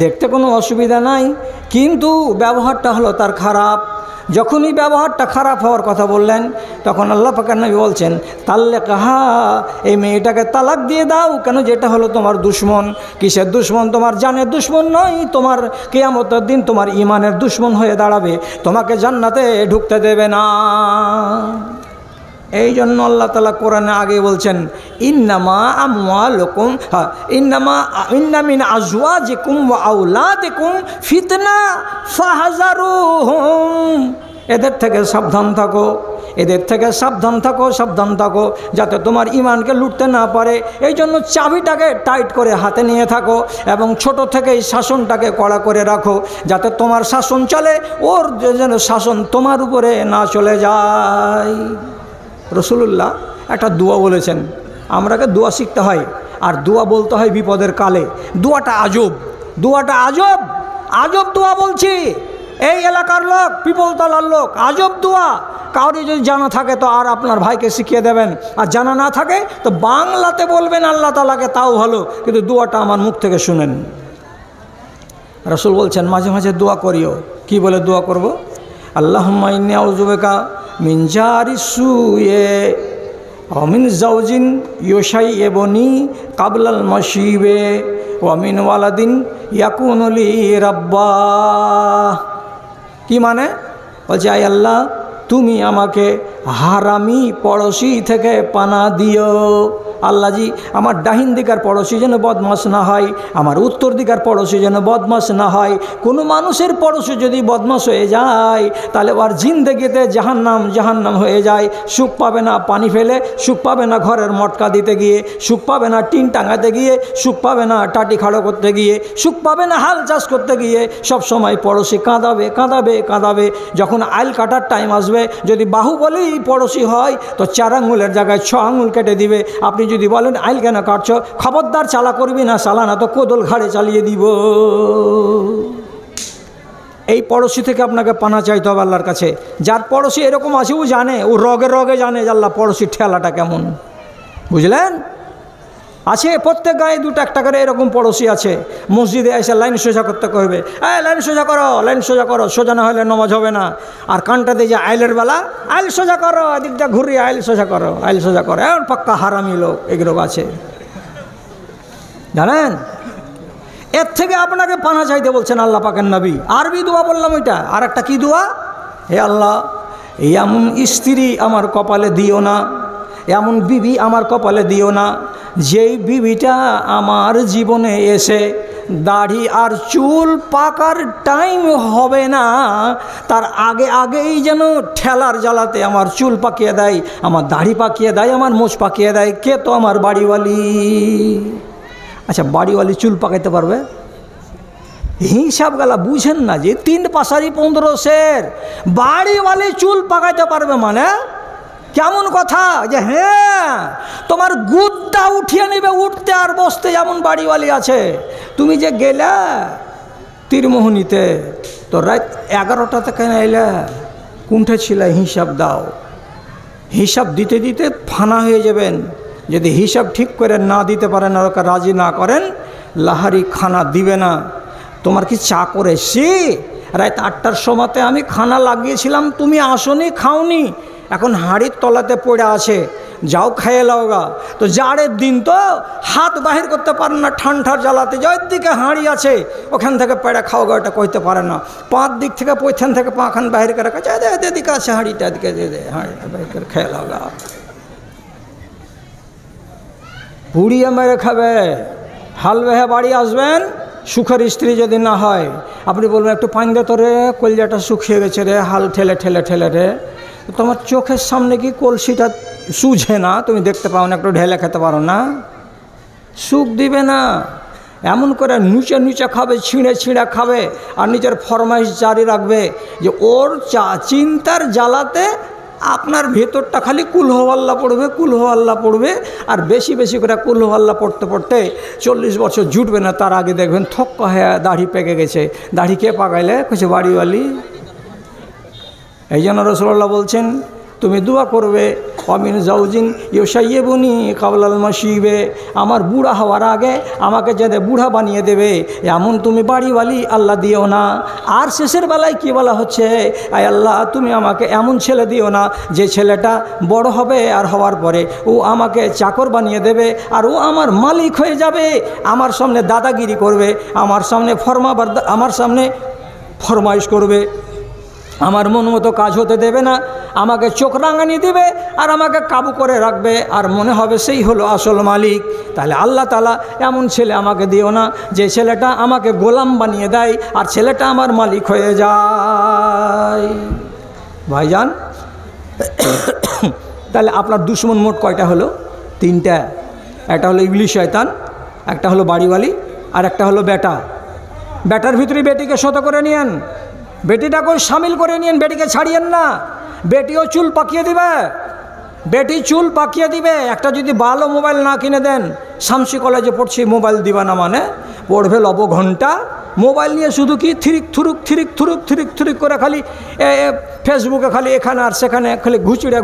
দেখতে কোনো অসুবিধা নাই, কিন্তু ব্যবহারটা হলো তার খারাপ। যখনই ব্যবহারটা খারাপ হওয়ার কথা বললেন, তখন আল্লাহ পাকের নবী বলছেন, তাল্লেকাহা, এই মেয়েটাকে তালাক দিয়ে দাও। কেন? যেটা হলো তোমার দুশ্মন। কিসের দুশ্মন? তোমার জানের দুশ্মন নয়, তোমার কিয়ামতের দিন তোমার ইমানের দুশ্মন হয়ে দাঁড়াবে, তোমাকে জান্নাতে ঢুকতে দেবে না। এই জন্য আল্লাহ তাআলা কোরআনে আগে বলছেন, ইন্নামা আমওয়ালুকুম ইন্না মিন আজওয়াজিকুম ওয়া আওলাদিকুম ফিতনা ফাহযারুহুম। এদের থেকে সাবধান থাকো, এদের থেকে সাবধান থাকো, সাবধান থাকো, যাতে তোমার ইমানকে লুটতে না পারে। এই জন্য চাবিটাকে টাইট করে হাতে নিয়ে থাকো এবং ছোট থেকেই শাসনটাকে কড়া করে রাখো, যাতে তোমার শাসন চলে, ওর যেন শাসন তোমার উপরে না চলে যায়। রসুলুল্লাহ একটা দোয়া বলেছেন, আমরাকে দোয়া শিখতে হয়, আর দোয়া বলতে হয় বিপদের কালে। দোয়াটা আজব, দোয়াটা আজব, আজব দোয়া বলছি। এই এলাকার লোক, পিপলতলার লোক, আজব দোয়া। কাউরি যদি জানা থাকে তো আর আপনার ভাইকে শিখিয়ে দেবেন, আর জানা না থাকে তো বাংলাতে বলবেন আল্লাহ তাআলাকে, তাও ভালো, কিন্তু দোয়াটা আমার মুখ থেকে শুনেন। রসুল বলছেন মাঝে মাঝে দোয়া করিও। কি বলে দোয়া করব? আল্লাহুম্মা ইন্নী আউযু বিকা মিন জারিস সুয়ে ওয়া মিন যাওজিন ইউশাইয়িবুনি ক্বাবলাল মাশিবে ওয়া মিন ওয়ালাদিন ইয়াকুনু লি রাব্বা। কি মানে? বলছে, আয় আল্লাহ, তুমি আমাকে হারামি পড়োশি থেকে পানা দিও। আল্লাহজি, আমার ডাহিন দিকার পড়োশি যেন বদমাশ না হয়, আমার উত্তর দিকার পড়োশি যেন বদমাশ না হয়। কোনো মানুষের পড়োশি যদি বদমাশ হয়ে যায়, তাহলে ওর জিন্দেগিতে জাহান্নাম জাহান্নাম হয়ে যায়। সুখ পাবে না পানি ফেলে, সুখ পাবে না ঘরের মটকা দিতে গিয়ে, সুখ পাবে না টিন টাঙাতে গিয়ে, সুখ পাবে না টাটি খাড়ো করতে গিয়ে, সুখ পাবে না হাল চাষ করতে গিয়ে। সব সময় পড়োশি কাঁদাবে কাঁদাবে কাঁদাবে। যখন আইল কাটার টাইম আসবে, যদি বাহুবলেই পড়োশি হয় তো 4 আঙুলের জায়গায় 6 আঙুল কেটে দিবে। আপনি যদি বলেন আইল কেন কাটছ, খবরদার চালা করবি না, চালা না তো কোদল ঘাড়ে চালিয়ে দিব। এই পড়োশি থেকে আপনাকে পানা চাইতে হবে আল্লাহর কাছে। যার পড়োশি এরকম আছে, ও জানে, ও রগে রগে জানে যে আল্লাহ পড়োশির ঠেলাটা কেমন, বুঝলেন? আছে প্রত্যেক গায়ে 2-1 করে এরকম পড়োশি আছে। মসজিদে এসে লাইন সোজা করতে কইবে, লাইন সোজা করো, লাইন সোজা করো, সোজা না হলে নামাজ হবে না। আর কানটাতে যে আইলের বেলা, আইল সোজা করো, এদিকটা ঘুরিয়ে আইল সোজা করো, আইল সোজা করো। এমন পাক্কা হারামি লোক এগুলো আছে, জানেন? এর থেকে আপনাকে পানা চাইতে বলছেন আল্লাহ পাকের নবী। আরবি দোয়া বললাম ওইটা। আর একটা কি দোয়া? হে আল্লাহ, এমন স্ত্রী আমার কপালে দিও না, এমন বিবি আমার কপালে দিও না, যেই বিবিটা আমার জীবনে এসে দাড়ি আর চুল পাকার টাইম হবে না, তার আগে আগেই যেন ঠেলার জ্বালাতে আমার চুল পাকিয়ে দেয়, আমার দাড়ি পাকিয়ে দেয়, আমার মোচ পাকিয়ে দেয়। কে? তো আমার বাড়িওয়ালি। আচ্ছা, বাড়িওয়ালি চুল পাকাইতে পারবে? হিসাব গালা বুঝেন না যে 3 পাশারি 15 সের বাড়িওয়ালি চুল পাকাইতে পারবে মানে কেমন কথা? যে হ্যাঁ, তোমার গুদ্দা উঠিয়ে নেবে উঠতে আর বসতে, যেমন বাড়িওয়ালি আছে। তুমি যে গেলে তীরমোহনীতে, তো রাত 11টা থেকে এলে কুণ্ঠে ছিল, হিসাব দাও। হিসাব দিতে দিতে ফানা হয়ে যাবেন। যদি হিসাব ঠিক করে না দিতে পারেন, ওকে রাজি না করেন, লাহারি খানা দিবে না। তোমার কি চা করেছি? রাত 8টার সময়তে আমি খানা লাগিয়েছিলাম, তুমি আসনি, খাওনি, এখন হাঁড়ির তলাতে পড়ে আছে, যাও খেয়ে লাওগা। তো জাড়ের দিন তো হাত বাহির করতে পারেন না, ঠান্ডার জ্বালাতে, যার দিকে হাঁড়ি আছে ওখান থেকে পেড়ে খাওগা, ওটা কইতে পারে না। 5 দিক থেকে পৈথান থেকে পাখান বাহির করে কাছে, এদিকে আছে হাঁড়িটা, এদিকে দে, হাঁড়িটা বাহির করে খেয়ে লাওগা। পুড়িয়ে মেরে খাবে। হাল বেহে বাড়ি আসবেন, সুখের স্ত্রী যদি না হয়, আপনি বলবেন একটু পানি দে তো রে, কলজাটা শুকিয়ে গেছে রে, হাল ঠেলে ঠেলে ঠেলে রে। তোমার চোখের সামনে কি কলসিটা সুঝে না? তুমি দেখতে পাও না, একটু ঢেলে খেতে পারো না? সুখ দিবে না। এমন করে নুচে নুচে খাবে, ছিঁড়ে ছিঁড়ে খাবে, আর নিজের ফরমাইশ জারি রাখবে যে ওর চিন্তার জ্বালাতে আপনার ভেতরটা খালি কুলহওয়াল্লা পড়বে, কুলহওয়াল্লা পড়বে। আর বেশি বেশি করে কুলহওয়াল্লা পড়তে পড়তে 40 বছর জুটবে না, তার আগে দেখবেন থক্কা হয়ে দাড়ি পেকে গেছে। দাড়ি কে পাকাইলে? কিছু বাড়িওয়ালি। এই জন্য রাসূলুল্লাহ বলছেন, তুমি দোয়া করবে অমিন জাউজিন ইউসাইয়িবুনি কাবলাল মাশিবে, আমার বুড়া হওয়ার আগে আমাকে যাতে বুড়া বানিয়ে দেবে এমন তুমি বাড়িওয়ালি আল্লাহ দিও না। আর শেষের বেলায় কি বলা হচ্ছে, আয় আল্লাহ তুমি আমাকে এমন ছেলে দিও না যে ছেলেটা বড় হবে আর হওয়ার পরে ও আমাকে চাকর বানিয়ে দেবে আর ও আমার মালিক হয়ে যাবে, আমার সামনে দাদাগিরি করবে, আমার সামনে আমার সামনে ফরমাইশ করবে, আমার মন মতো কাজ হতে দেবে না, আমাকে চোখ রাঙানি দেবে আর আমাকে কাবু করে রাখবে আর মনে হবে সেই হলো আসল মালিক। তাহলে আল্লাহ তাআলা এমন ছেলে আমাকে দিও না যে ছেলেটা আমাকে গোলাম বানিয়ে দেয় আর ছেলেটা আমার মালিক হয়ে যায়। ভাইজান, তাহলে আপনার দুশ্মন মোট কয়টা হলো? তিনটা। একটা হলো ইবলিশ শয়তান, একটা হলো বাড়িওয়ালি, আর একটা হলো বেটা। বেটার ভিতরে বেটিকে শত করে নিয়েন, বেটিটাকেও সামিল করে নিয়েন, বেটিকে ছাড়িয়েন না। বেটিও চুল পাকিয়ে দিবে, বেটি চুল পাকিয়ে দিবে। একটা যদি ভালো মোবাইল না কিনে দেন, শামসি কলেজে পড়ছি মোবাইল দিবা না মানে পড়বে লব ঘন্টা, মোবাইল নিয়ে শুধু কি থিরিক থুরুক থিরিক থুরুক থিরিক থুরিক করে খালি ফেসবুকে খালি এখানে আর সেখানে খালি ঘুচিড়া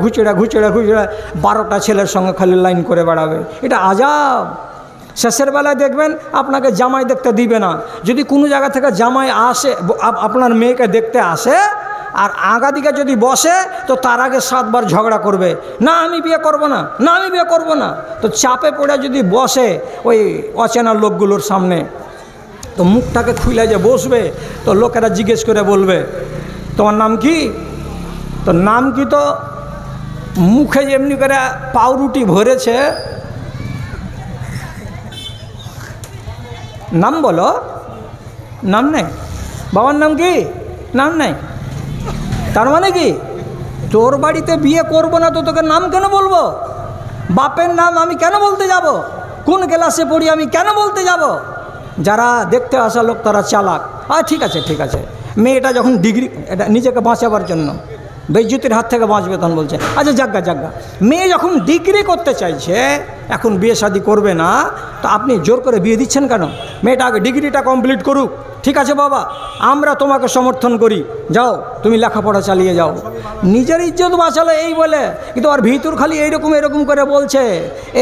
12টা ছেলের সঙ্গে খালি লাইন করে বেড়াবে। এটা আজাব। শেষের বেলায় দেখবেন আপনাকে জামাই দেখতে দিবে না। যদি কোনো জায়গা থেকে জামাই আসে, আপনার মেয়েকে দেখতে আসে আর আগা দিকে যদি বসে তো তার আগে 7 বার ঝগড়া করবে, না আমি বিয়ে করব না, না আমি বিয়ে করব না। তো চাপে পড়ে যদি বসে ওই অচেনা লোকগুলোর সামনে, তো মুখটাকে খুলে যে বসবে তো লোকেরা জিজ্ঞেস করে বলবে তোমার নাম কি? তো নাম কি? তো মুখে যেমনি করে পাউরুটি ভরেছে, নাম বলো, নাম নেই। বাবার নাম কি? নাম নেই। তার মানে কি তোর বাড়িতে বিয়ে করব না তো তোকে নাম কেন বলবো? বাপের নাম আমি কেন বলতে যাব? কোন ক্লাসে পড়ি আমি কেন বলতে যাব? যারা দেখতে আসা লোক তারা চালাক। ঠিক আছে ঠিক আছে, মেয়েটা যখন ডিগ্রি, এটা নিজেকে বাঁচাবার জন্য, বেইজ্জতির হাত থেকে বাঁচবে তখন বলছে আচ্ছা জাগা। মেয়ে যখন ডিগ্রি করতে চাইছে, এখন বিয়ে শাদি করবে না, তো আপনি জোর করে বিয়ে দিচ্ছেন কেন? মেয়েটা আগে ডিগ্রিটা কমপ্লিট করুক। ঠিক আছে বাবা, আমরা তোমাকে সমর্থন করি, যাও তুমি লেখাপড়া চালিয়ে যাও। নিজের ইজ্জত বাঁচালো এই বলে, কিন্তু আর ভিতর খালি এরকম করে বলছে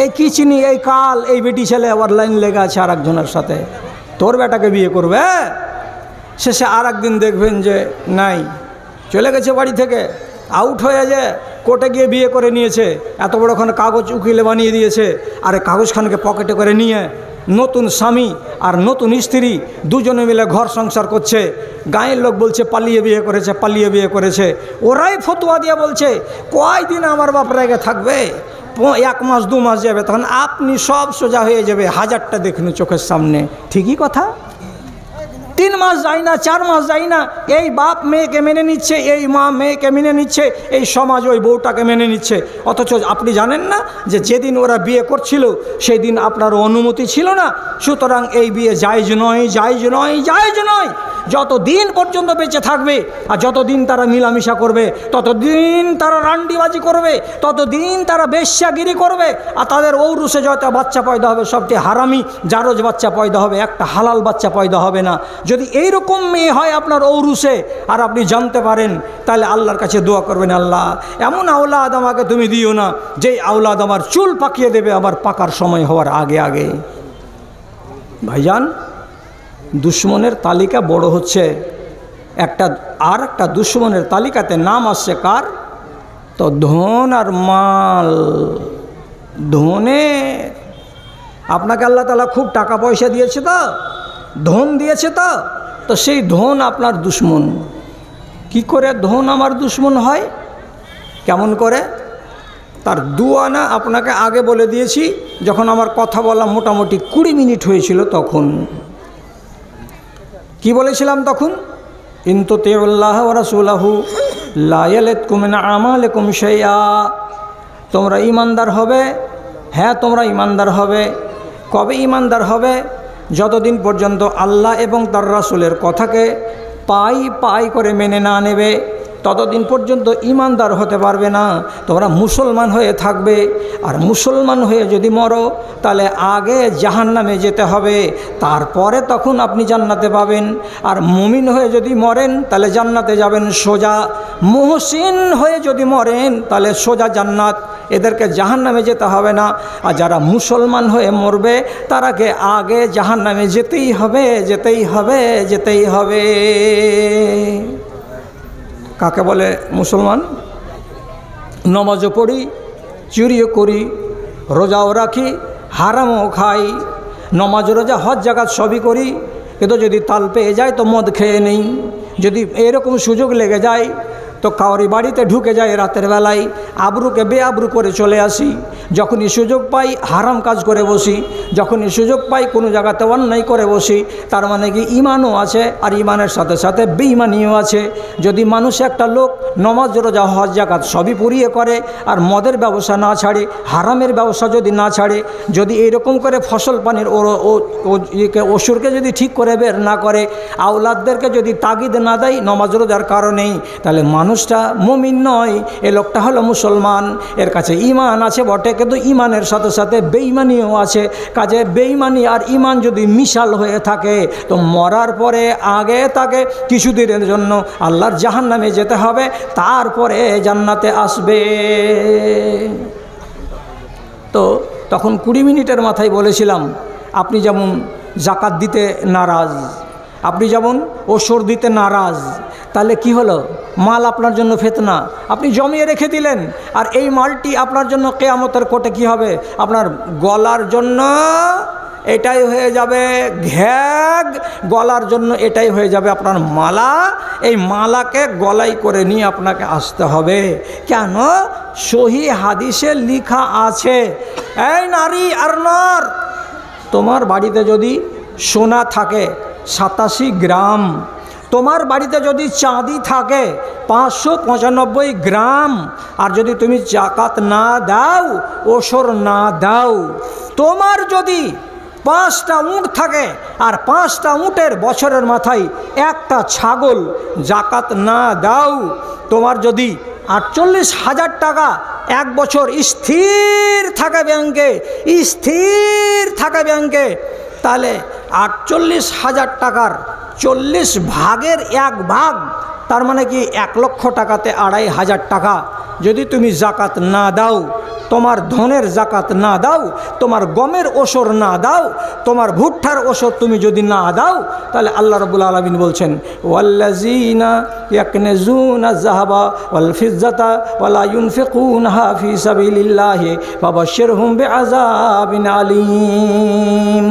এই কি চিনি, এই কাল এই বেটি ছেলে আবার লাইন লেগে আছে আর একজনের সাথে, তোর বেটাকে বিয়ে করবে। শেষে আর একদিন দেখবেন যে নাই, চলে গেছে বাড়ি থেকে, আউট হয়ে যায়, কোর্টে গিয়ে বিয়ে করে নিয়েছে, এত বড়খানে কাগজ উকিলে বানিয়ে দিয়েছে, আর এই কাগজখানকে পকেটে করে নিয়ে নতুন স্বামী আর নতুন স্ত্রী দুজনে মিলে ঘর সংসার করছে। গাঁয়ের লোক বলছে পালিয়ে বিয়ে করেছে। ওরাই ফতোয়া দিয়ে বলছে কয়দিন আমার বাপ রেগে থাকবে, 1 মাস 2 মাস যাবে, তখন আপনি সব সোজা হয়ে যাবে, 1000টা দেখুন চোখের সামনে। ঠিকই কথা। 3 মাস যায় না, 4 মাস যায় না, এই বাপ মেয়েকে মেনে নিচ্ছে, এই মা মেয়েকে মেনে নিচ্ছে, এই সমাজ ওই বউটাকে মেনে নিচ্ছে। অথচ আপনি জানেন না যে যেদিন ওরা বিয়ে করছিল সেই দিন আপনার অনুমতি ছিল না। সুতরাং এই বিয়ে জায়েজ নয়। যতদিন পর্যন্ত বেঁচে থাকবে আর যতদিন তারা মিলামিশা করবে, ততদিন তারা রান্ডিবাজি করবে, ততদিন তারা বেশ্যাগিরি করবে, আর তাদের ঔরসে যত বাচ্চা পয়দা হবে সবটি হারামি জারজ বাচ্চা পয়দা হবে, একটা হালাল বাচ্চা পয়দা হবে না। যদি এইরকম মেয়ে হয় আপনার ঔরসে আর আপনি জানতে পারেন, তাহলে আল্লাহর কাছে দোয়া করবেন, আল্লাহ এমন আওলাদ আমাকে তুমি দিও না যেই আওলাদ আমার চুল পাকিয়ে দেবে আবার পাকার সময় হওয়ার আগে। ভাইজান, দুশ্মনের তালিকা বড় হচ্ছে। একটা দুশ্মনের তালিকাতে নাম আসছে কার? তো ধন আর মাল। ধনে আপনাকে আল্লাহ তাআলা খুব টাকা পয়সা দিয়েছে, তো ধন দিয়েছে, তো সেই ধন আপনার দুশ্মন। কি করে ধন আমার দুশ্মন হয়? কেমন করে? তার দুয়ানা আপনাকে আগে বলে দিয়েছি, যখন আমার কথা বলা মোটামুটি 20 মিনিট হয়েছিল তখন কি বলেছিলাম? তখন ইনতুতিউল্লাহ ওয়া রাসূলাহু লা ইয়ালিতকুম মিন আমালিকুম শাইআ। তোমরা ঈমানদার হবে। হ্যাঁ, তোমরা ঈমানদার হবে। কবে ঈমানদার হবে? যতদিন পর্যন্ত আল্লাহ এবং তার রাসূলের কথাকে পাই করে মেনে না নেবে, ততদিন পর্যন্ত ইমানদার হতে পারবে না। তোমরা মুসলমান হয়ে থাকবে, আর মুসলমান হয়ে যদি মরো তাহলে আগে জাহান্নামে যেতে হবে, তারপরে তখন আপনি জান্নাতে পাবেন। আর মুমিন হয়ে যদি মরেন তাহলে জান্নাতে যাবেন সোজা, মুহসিন হয়ে যদি মরেন তাহলে সোজা জান্নাত, এদেরকে জাহান্নামে যেতে হবে না। আর যারা মুসলমান হয়ে মরবে তারাকে আগে জাহান্নামে যেতেই হবে, যেতেই হবে, যেতেই হবে। কাকে বলে মুসলমান? নমাজও পড়ি, চুরিও করি, রোজাও রাখি, হারামও খাই, নমাজ রোজা হজ জাকাত সবই করি, কিন্তু যদি তাল পেয়ে যায় তো মদ খেয়ে নেই, যদি এরকম সুযোগ লেগে যায় তো কাউরি বাড়িতে ঢুকে যায় রাতের বেলায়, আবরুকে বেআবরু করে চলে আসি, যখনই সুযোগ পাই হারাম কাজ করে বসি, যখনই সুযোগ পাই কোনো জায়গাতে অন্যায় করে বসি, তার মানে কি ইমানও আছে আর ইমানের সাথে সাথে বেঈমানিও আছে। যদি মানুষ একটা লোক নমাজ রোজা হজ জাকাত সবই পুরিয়ে করে আর মদের ব্যবসা না ছাড়ে, হারামের ব্যবসা যদি না ছাড়ে, যদি এইরকম করে ফসল পানির অসুরকে যদি ঠিক করে বের না করে, আওলাদদেরকে যদি তাগিদ না দেয় নমাজ রোজার কারণেই, তাহলে মানুষটা মুমিন নয়, এ লোকটা হলো মুসলমান। এর কাছে ঈমান আছে বটে, কিন্তু ঈমানের সাথে সাথে বেঈমানিও আছে। কাজে বেঈমানি আর ঈমান যদি মিশাল হয়ে থাকে তো মরার পরে আগে তাকে কিছুদিনের জন্য আল্লাহর জাহান্নামে যেতে হবে, তারপরে জান্নাতে আসবে। তো তখন 20 মিনিটের মাথায় বলেছিলাম, আপনি যেমন জাকাত দিতে নারাজ, আপনি যেমন ওসর দিতে নারাজ, তাহলে কি হলো? মাল আপনার জন্য ফিতনা, আপনি জমিয়ে রেখে দিলেন, আর এই মালটি আপনার জন্য কিয়ামতের কোর্টে কি হবে? আপনার গলার জন্য এটাই হয়ে যাবে ঘ্যাগ, গলার জন্য এটাই হয়ে যাবে আপনার মালা। এই মালাকে গলায় করে নিয়ে আপনাকে আসতে হবে। কেন? সহি হাদিসে লেখা আছে, এই নারী আর নর, তোমার বাড়িতে যদি সোনা থাকে 87 গ্রাম, তোমার বাড়িতে যদি চাঁদি থাকে 595 গ্রাম, আর যদি তুমি জাকাত না দাও, ওসর না দাও, তোমার যদি 5টা উট থাকে আর 5টা উটের বছরের মাথায় একটা ছাগল জাকাত না দাও, তোমার যদি 48,000 টাকা এক বছর স্থির থাকে ব্যাংকে, স্থির থাকে ব্যাংকে, তাহলে 48,000 টাকার 40 ভাগের 1 ভাগ, তার মানে কি 1 লক্ষ টাকাতে 2,500 টাকা যদি তুমি জাকাত না দাও, তোমার ধনের জাকাত না দাও, তোমার গমের ওসর না দাও, তোমার ভুট্টার ওসর তুমি যদি না দাও, তাহলে আল্লাহ রাব্বুল আলামিন বলছেন, ওয়াল্লাযীনা ইয়াকনিজুনা যাহাবা ওয়াল ফিজ্জাতা ওয়ালা ইউনফিকুনহা ফি সাবিলিল্লাহি ফাবাশশিরহুম বিআযাবিন আলীম।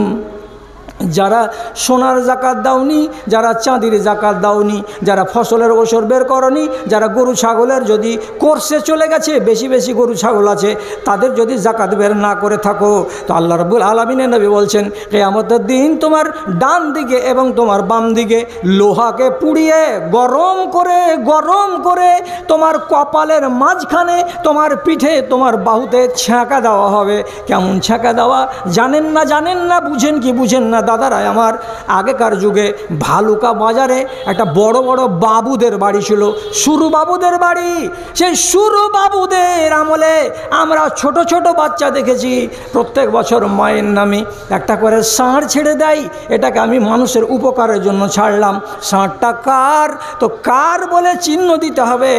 যারা সোনার জাকাত দাওনি, যারা চাঁদির জাকাত দাওনি, যারা ফসলের ওসর বের করনি, যারা গরু ছাগলের যদি কোর্সে চলে গেছে, বেশি বেশি গরু ছাগল আছে, তাদের যদি জাকাত বের না করে থাকো, তো আল্লাহ রাব্বুল আলামিনের নবী বলছেন কিয়ামতের দিন তোমার ডান দিকে এবং তোমার বাম দিকে লোহাকে পুড়িয়ে গরম করে তোমার কপালের মাঝখানে, তোমার পিঠে, তোমার বাহুতে ছ্যাঁকা দেওয়া হবে। কেমন ছ্যাঁকা দেওয়া জানেন না, বুঝেন কি বুঝেন না দাদারা আমার, আগেকার যুগে ভালুকা বাজারে একটা বড় বড় বাবুদের বাড়ি ছিল, সুরু বাবুদের বাড়ি। সেই সুরু বাবুদের আমলে আমরা ছোট ছোট বাচ্চা দেখেছি, প্রত্যেক বছর মায়ের নামে একটা করে ষাঁড় ছেড়ে দেয়। এটাকে আমি মানুষের উপকারের জন্য ছাড়লাম। ষাঁড়টা কার? তো কার বলে চিহ্ন দিতে হবে,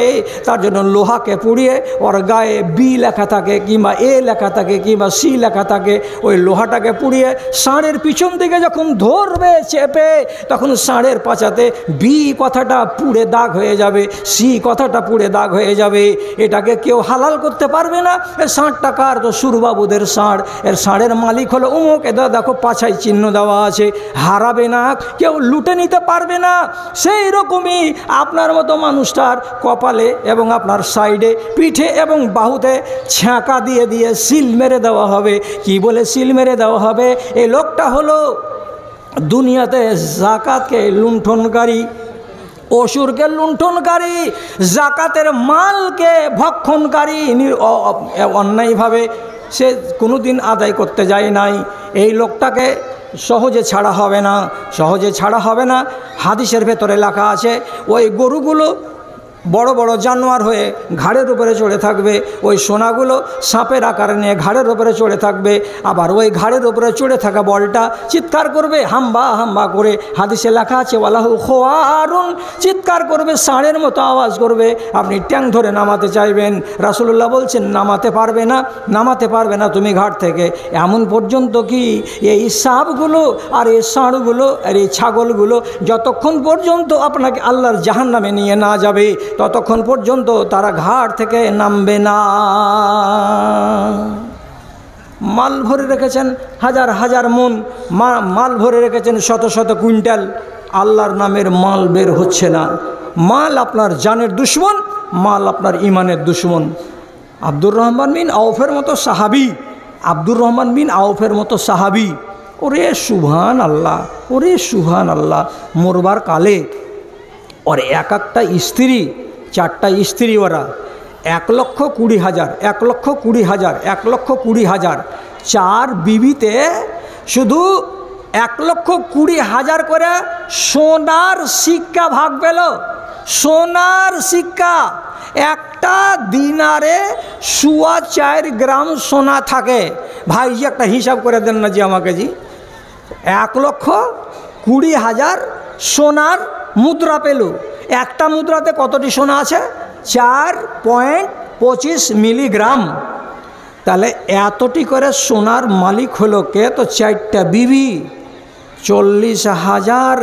তার জন্য লোহাকে পুড়িয়ে ওর গায়ে বি লেখা থাকে, কিংবা এ লেখা থাকে, কিংবা সি লেখা থাকে। ওই লোহাটাকে পুড়িয়ে ষাঁড়ের পিছন দিকে যখন ধরবে চেপে, তখন ষাঁড়ের পাছাতে বি কথাটা পুড়ে দাগ হয়ে যাবে, সি কথাটা পুড়ে দাগ হয়ে যাবে। এটাকে কেউ হালাল করতে পারবে না। এর ষাঁড়টা কার? তো সুরবাবুদের ষাঁড়। এর ষাঁড়ের মালিক হলো অমুক, এটা দেখো পাছায় চিহ্ন দেওয়া আছে, হারাবে না, কেউ লুটে নিতে পারবে না। সেই রকমই আপনার মতো মানুষটার কপালে এবং আপনার সাইডে, পিঠে এবং বাহুতে ছ্যাঁকা দিয়ে দিয়ে সিল মেরে দেওয়া হবে। কি বলে সিল মেরে দেওয়া হবে? এই লোকটা হলো দুনিয়াতে জাকাতকে লুণ্ঠনকারী, অসুরকে লুণ্ঠনকারী, জাকাতের মালকে ভক্ষণকারী, অন্যায়ভাবে সে কোনোদিন আদায় করতে যায় নাই। এই লোকটাকে সহজে ছাড়া হবে না, সহজে ছাড়া হবে না। হাদিসের ভেতরে লেখা আছে, ওই গরুগুলো বড় বড় জানোয়ার হয়ে ঘাড়ের উপরে চড়ে থাকবে, ওই সোনাগুলো সাপের আকারে নিয়ে ঘাড়ের উপরে চড়ে থাকবে। আবার ওই ঘাড়ের উপরে চড়ে থাকা বলটা চিৎকার করবে হাম্বা হাম্বা করে, হাদিসে লেখা আছে ওয়ালাহু খোয়ারুন, চিৎকার করবে, ষাঁড়ের মতো আওয়াজ করবে। আপনি ট্যাং ধরে নামাতে চাইবেন, রাসূলুল্লাহ বলছেন নামাতে পারবে না, নামাতে পারবে না তুমি ঘাট থেকে। এমন পর্যন্ত কি এই সাপগুলো আর এই ষাঁড়গুলো আর এই ছাগলগুলো যতক্ষণ পর্যন্ত আপনাকে আল্লাহর জাহান্নামে নিয়ে না যাবে ততক্ষণ পর্যন্ত তারা ঘাট থেকে নামবে না। মাল ভরে রেখেছেন হাজার হাজার মন, মাল ভরে রেখেছেন শত শত কুইন্টাল, আল্লাহর নামের মাল বের হচ্ছে না। মাল আপনার জানের দুশ্মন, মাল আপনার ইমানের দুশ্মন। আব্দুর রহমান বিন আউফের মতো সাহাবি, আব্দুর রহমান বিন আউফের মতো সাহাবি, ওরে সুবহান আল্লাহ, ওরে সুবহান আল্লাহ, মরবার কালে ওর একটা স্ত্রী, 4টা স্ত্রী, ওরা 1,20,000, 1,20,000, 1,20,000, 4 বিবিতে শুধু 1,20,000 করে সোনার সিক্কা ভাগ পেল। সোনার সিক্কা, একটা দিনারে 4.25 গ্রাম সোনা থাকে। ভাইজি একটা হিসাব করে দেন না জি আমাকে জি। 1,20,000 সোনার মুদ্রা পেল। একটা মুদ্রাতে কতটি সোনা আছে? 4.25 মিলিগ্রাম। তাহলে এতটি করে সোনার মালিক হলো কে? তো 4টা বিবি। 40,000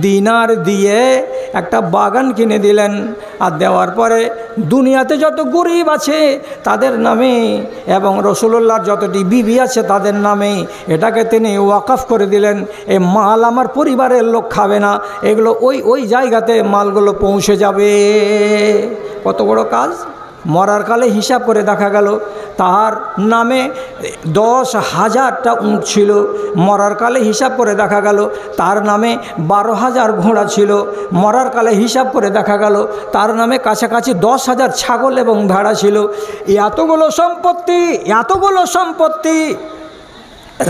দিনার দিয়ে একটা বাগান কিনে দিলেন। আর দেওয়ার পরে দুনিয়াতে যত গরিব আছে তাদের নামে এবং রাসূলুল্লাহর যতটি বিবি আছে তাদের নামে এটাকে তিনি ওয়াকফ করে দিলেন। এই মাল আমার পরিবারের লোক খাবে না, এগুলো ওই জায়গাতে মালগুলো পৌঁছে যাবে। কত বড় কাজ! মরার কালে হিসাব করে দেখা গেল তার নামে 10,000টা উট ছিল। মরার কালে হিসাব করে দেখা গেল তার নামে 12,000 ঘোড়া ছিল। মরার কালে হিসাব করে দেখা গেল তার নামে কাছাকাছি 10,000 ছাগল এবং ভেড়া ছিল। এতগুলো সম্পত্তি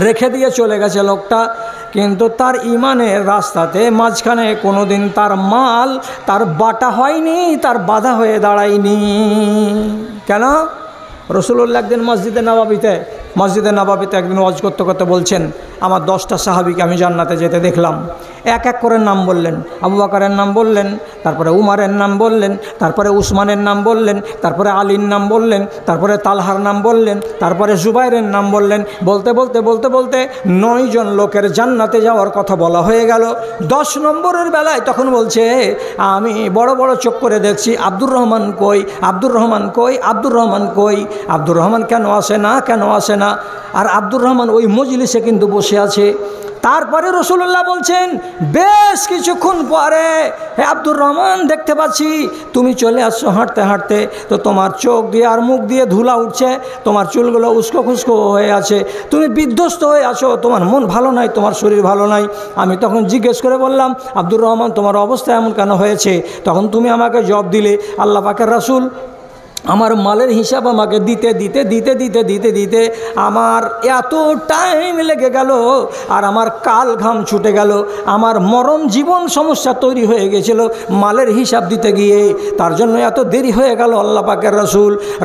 রেখে দিয়ে চলে গেছে লোকটা, কিন্তু তার ইমানের রাস্তাতে মাঝখানে কোনোদিন তার মাল তার বাটা হয়নি, তার বাধা হয়ে দাঁড়ায়নি। কেন? রাসূলুল্লাহ একদিন মসজিদে নববীতে একদিন ওয়াজ করতে করতে বলছেন, আমার 10টা সাহাবীকে আমি জান্নাতে যেতে দেখলাম। এক এক করে নাম বললেন। আবু বকরের নাম বললেন, তারপরে উমারের নাম বললেন, তারপরে উসমানের নাম বললেন, তারপরে আলীর নাম বললেন, তারপরে তালহার নাম বললেন, তারপরে জুবাইরের নাম বললেন। বলতে 9 জন লোকের জান্নাতে যাওয়ার কথা বলা হয়ে গেল। 10 নম্বরের বেলায় তখন বলছে, আমি বড় বড় চোখ করে দেখছি আব্দুর রহমান কই, আব্দুর রহমান কই, আব্দুর রহমান কই, আব্দুর রহমান কেন আসে না। আর আব্দুর রহমান ওই মজলিসে কিন্তু বসে আছে। তারপরে রাসূলুল্লাহ বলছেন বেশ কিছুক্ষণ পরে, হে আব্দুর রহমান, দেখতে পাচ্ছি তুমি চলে আসছো হাঁটতে হাঁটতে, তো তোমার চোখ দিয়ে আর মুখ দিয়ে ধুলা উঠছে, তোমার চুলগুলো উস্কো খুস্কো হয়ে আছে, তুমি বিধ্বস্ত হয়ে আছো, তোমার মন ভালো নাই, তোমার শরীর ভালো নাই। আমি তখন জিজ্ঞেস করে বললাম, আব্দুর রহমান তোমার অবস্থা এমন কেন হয়েছে? তখন তুমি আমাকে জবাব দিলে, আল্লাহ পাকের রাসূল আমার মালের হিসাব আমাকে দিতে আমার এত টাইম লেগে গেল, আর আমার কাল ঘাম ছুটে গেল, আমার মরণ জীবন সমস্যা তৈরি হয়ে গেছিল মালের হিসাব দিতে গিয়ে, তার জন্য এত দেরি হয়ে গেল। আল্লাহ পাকের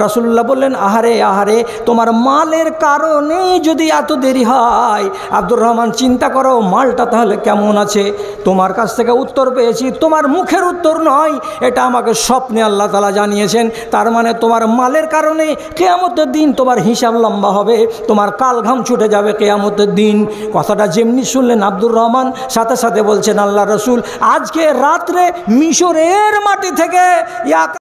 রাসূলুল্লাহ বললেন, আহারে তোমার মালের কারণে যদি এত দেরি হয়, আব্দুর রহমান চিন্তা করো মালটা তাহলে কেমন আছে। তোমার কাছ থেকে উত্তর পেয়েছি, তোমার মুখের উত্তর নয়, এটা আমাকে স্বপ্নে আল্লাহ তাআলা জানিয়েছেন। তার মানে তোমার মালের কারণে কিয়ামতের দিন তোমার হিসাব লম্বা হবে, তোমার কাল ঘাম ছুটে যাবে কিয়ামতের দিন। কথাটা যেমনি শুনলেন আব্দুর রহমান, সাথে সাথে বলছেন, আল্লাহ রাসূল, আজকে রাত্রে মিশরের মাটি থেকে